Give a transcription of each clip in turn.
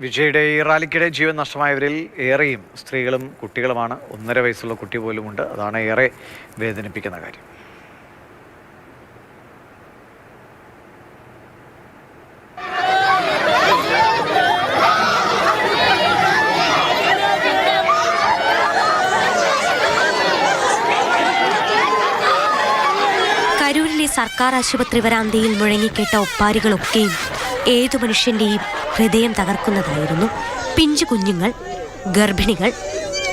വിജയുടെ ഈ റാലിക്കിടെ ജീവൻ നഷ്ടമായവരിൽ ഏറെയും സ്ത്രീകളും കുട്ടികളുമാണ്. 1.5 വയസ്സുള്ള കുട്ടി പോലുമുണ്ട്. അതാണ് ഏറെ വേദനിപ്പിക്കുന്ന കാര്യം. കരൂരിലെ സർക്കാർ ആശുപത്രി വരാന്തയിൽ മുഴങ്ങിക്കേട്ട ഒപ്പാരികളൊക്കെയും ഏതു മനുഷ്യന്റെയും ഹൃദയം തകർക്കുന്നതായിരുന്നു. പിഞ്ചു കുഞ്ഞുങ്ങൾ, ഗർഭിണികൾ,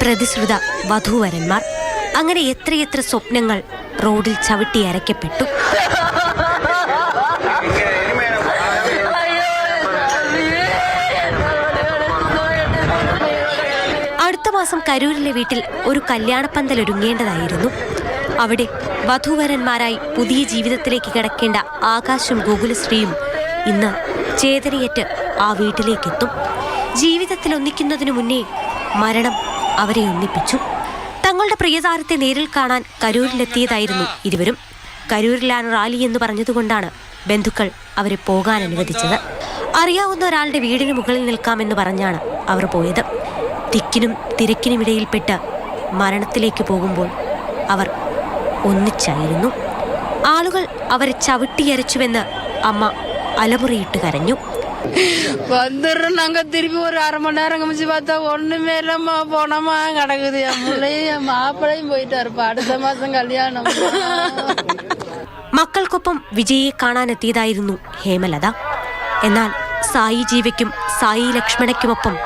പ്രതിശ്രുത വധൂവരന്മാർ, അങ്ങനെ എത്രയെത്ര സ്വപ്നങ്ങൾ റോഡിൽ ചവിട്ടി അരയ്ക്കപ്പെട്ടു. അടുത്ത മാസം കരൂരിലെ വീട്ടിൽ ഒരു കല്യാണപ്പന്തൽ ഒരുങ്ങേണ്ടതായിരുന്നു. അവിടെ വധൂവരന്മാരായി പുതിയ ജീവിതത്തിലേക്ക് കിടക്കേണ്ട ആകാശും ഗോകുലശ്രീയും ഇന്ന് ചേതനയേറ്റ് ആ വീട്ടിലേക്കെത്തും. ജീവിതത്തിൽ ഒന്നിക്കുന്നതിനു മുന്നേ മരണം അവരെ ഒന്നിപ്പിച്ചു. തങ്ങളുടെ പ്രിയതാരത്തെ നേരിൽ കാണാൻ കരൂരിലെത്തിയതായിരുന്നു ഇരുവരും. കരൂരിലാണ് റാലി എന്ന് പറഞ്ഞതുകൊണ്ടാണ് ബന്ധുക്കൾ അവരെ പോകാൻ അനുവദിച്ചത്. അറിയാവുന്ന ഒരാളുടെ വീടിന് മുകളിൽ നിൽക്കാമെന്ന് പറഞ്ഞാണ് അവർ പോയത്. തിക്കിനും തിരക്കിനുമിടയിൽപ്പെട്ട് മരണത്തിലേക്ക് പോകുമ്പോൾ അവർ ഒന്നിച്ചായിരുന്നു. ആളുകൾ അവരെ ചവിട്ടിയരച്ചുവെന്ന് അമ്മ അലമുറയിട്ട് കരഞ്ഞു. வந்துடுறோம் நாங்க திருப்பி ஒரு அரை மணி நேரம் கமிச்சு பார்த்தா ஒண்ணுமே இல்லம்மா, போனமா கிடக்குது. என் பிள்ளையும் மாப்பிளையும் போயிட்டாருப்பா, അടുത്ത മാസം കല്യാണം. മക്കൾക്കൊപ്പം വിജയെ കാണാനെത്തിയതായിരുന്നു ഹേമലത. എന്നാൽ സായി ജീവയ്ക്കും സായി ലക്ഷ്മണയ്ക്കുമൊപ്പം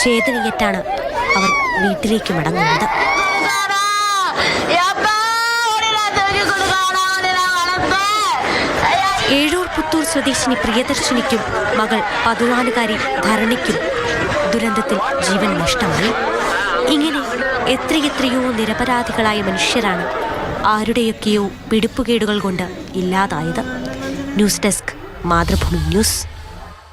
ചേതനയേറ്റാണ് അവർ വീട്ടിലേക്ക് മടങ്ങുന്നത്. ഏഴൂർ പുത്തൂർ സ്വദേശിനി പ്രിയദർശിനിക്കും മകൾ 14കാരി ധരണിക്കും ദുരന്തത്തിൽ ജീവൻ നഷ്ടമായി. ഇങ്ങനെ എത്രയെത്രയോ നിരപരാധികളായ മനുഷ്യരാണ് ആരുടെയൊക്കെയോ പിടിപ്പുകേടുകൾ കൊണ്ട് ഇല്ലാതായത്. News desk, Mathrubhumi news.